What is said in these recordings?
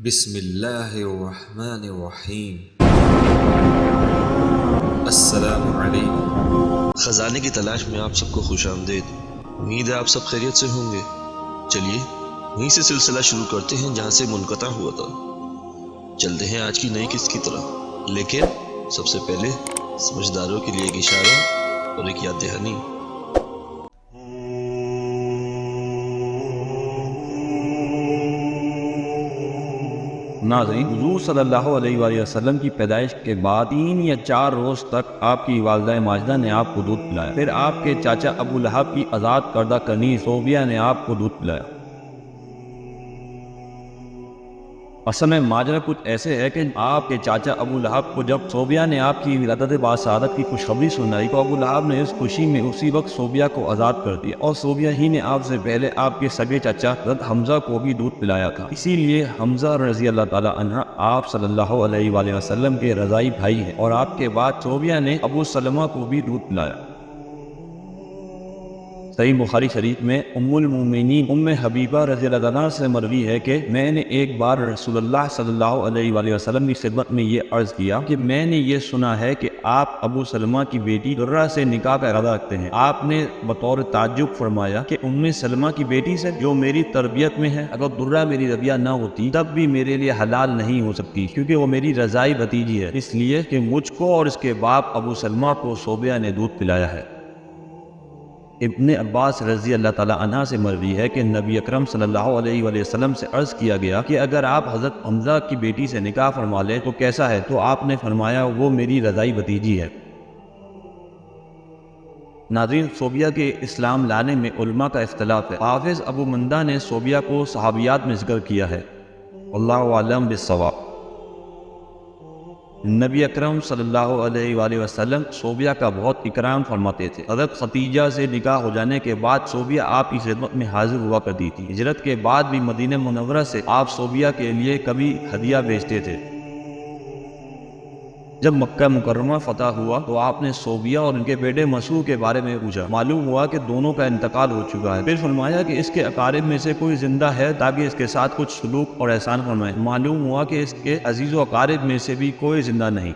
بسم اللہ الرحمن الرحیم۔ السلام علیکم۔ خزانے کی تلاش میں آپ سب کو خوش آمدید۔ امید ہے آپ سب خیریت سے ہوں گے۔ چلیے وہیں سے سلسلہ شروع کرتے ہیں جہاں سے منقطع ہوا تھا۔ چلتے ہیں آج کی نئی قسط کی طرف، لیکن سب سے پہلے سمجھداروں کے لیے ایک اشارہ اور ایک یاد دہانی۔ ناظرین، حضور صلی اللہ علیہ وآلہ وسلم کی پیدائش کے بعد 3 یا 4 روز تک آپ کی والدہ ماجدہ نے آپ کو دودھ پلایا۔ پھر آپ کے چاچا ابو لہب کی آزاد کردہ کنیز صوبیہ نے آپ کو دودھ پلایا۔ اصل میں ماجرا کچھ ایسے ہے کہ آپ کے چاچا ابو لہب کو جب صوبیہ نے آپ کی ولادت باسعادت کی خوشخبری سنائی تو ابو لہب نے اس خوشی میں اسی وقت صوبیہ کو آزاد کر دیا، اور صوبیہ ہی نے آپ سے پہلے آپ کے سگے چچا حضرت حمزہ کو بھی دودھ پلایا تھا۔ اسی لیے حمزہ رضی اللہ تعالی عنہ آپ صلی اللہ علیہ وآلہ وسلم کے رضائی بھائی ہیں، اور آپ کے بعد صوبیہ نے ابو سلمہ کو بھی دودھ پلایا۔ صحیح بخاری شریف میں ام المومنین ام حبیبہ رضی اللہ عنہ سے مروی ہے کہ میں نے ایک بار رسول اللہ صلی اللہ علیہ وآلہ وسلم کی خدمت میں یہ عرض کیا کہ میں نے یہ سنا ہے کہ آپ ابو سلمہ کی بیٹی درہ سے نکاح کا ارادہ رکھتے ہیں۔ آپ نے بطور تعجب فرمایا کہ ام سلمہ کی بیٹی سے جو میری تربیت میں ہے، اگر درہ میری ربیہ نہ ہوتی تب بھی میرے لیے حلال نہیں ہو سکتی، کیونکہ وہ میری رضائی بھتیجی ہے، اس لیے کہ مجھ کو اور اس کے باپ ابو سلمہ کو صوبیہ نے دودھ پلایا ہے۔ ابن عباس رضی اللہ تعالیٰ عنہ سے مروی ہے کہ نبی اکرم صلی اللہ علیہ وآلہ وسلم سے عرض کیا گیا کہ اگر آپ حضرت حمزہ کی بیٹی سے نکاح فرما لیں تو کیسا ہے؟ تو آپ نے فرمایا وہ میری رضائی بھتیجی ہے۔ ناظرین، صوبیہ کے اسلام لانے میں علماء کا اختلاف ہے۔ حافظ ابو مندہ نے صوبیہ کو صحابیات میں ذکر کیا ہے، واللہ اعلم بالصواب۔ نبی اکرم صلی اللہ علیہ وآلہ وسلم صوبیہ کا بہت اکرام فرماتے تھے۔ حضرت ختیجہ سے نکاح ہو جانے کے بعد صوبیہ آپ کی خدمت میں حاضر ہوا کرتی تھی۔ ہجرت کے بعد بھی مدینہ منورہ سے آپ صوبیہ کے لیے کبھی ہدیہ بھیجتے تھے۔ جب مکہ مکرمہ فتح ہوا تو آپ نے صوبیہ اور ان کے بیٹے مسعود کے بارے میں پوچھا۔ معلوم ہوا کہ دونوں کا انتقال ہو چکا ہے۔ پھر فرمایا کہ اس کے اقارب میں سے کوئی زندہ ہے تاکہ اس کے ساتھ کچھ سلوک اور احسان فرمائے۔ معلوم ہوا کہ اس کے عزیز و اقارب میں سے بھی کوئی زندہ نہیں۔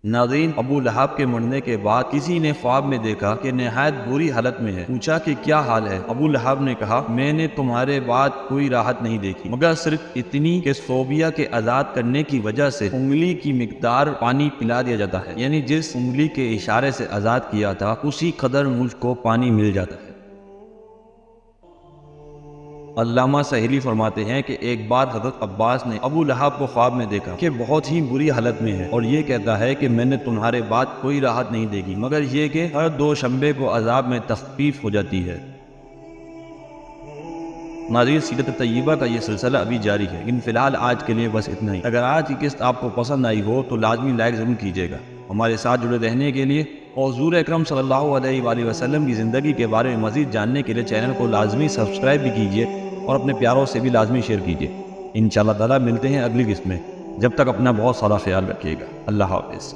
ناظرین، ابو لہب کے مرنے کے بعد کسی نے خواب میں دیکھا کہ نہایت بری حالت میں ہے۔ پوچھا کہ کیا حال ہے؟ ابو لہب نے کہا میں نے تمہارے بعد کوئی راحت نہیں دیکھی مگر صرف اتنی کہ صوبیہ کے آزاد کرنے کی وجہ سے انگلی کی مقدار پانی پلا دیا جاتا ہے، یعنی جس انگلی کے اشارے سے آزاد کیا تھا اسی قدر مجھ کو پانی مل جاتا ہے۔ علامہ سہیلی فرماتے ہیں کہ ایک بار حضرت عباس نے ابو لہب کو خواب میں دیکھا کہ بہت ہی بری حالت میں ہے، اور یہ کہتا ہے کہ میں نے تمہارے بعد کوئی راحت نہیں دیکھی مگر یہ کہ ہر 2 شنبے کو عذاب میں تخفیف ہو جاتی ہے۔ ناظرین، سیرت طیبہ کا یہ سلسلہ ابھی جاری ہے، لیکن فی الحال آج کے لیے بس اتنا ہی۔ اگر آج کی قسط آپ کو پسند آئی ہو تو لازمی لائک ضرور کیجیے گا۔ ہمارے ساتھ جڑے رہنے کے لیے اور حضور اکرم صلی اللہ علیہ وآلہ وسلم کی زندگی کے بارے میں مزید جاننے کے لیے چینل کو لازمی سبسکرائب بھی کیجیے اور اپنے پیاروں سے بھی لازمی شیئر کیجیے۔ انشاءاللہ تعالیٰ ملتے ہیں اگلی قسط میں، جب تک اپنا بہت سارا خیال رکھیے گا۔ اللہ حافظ۔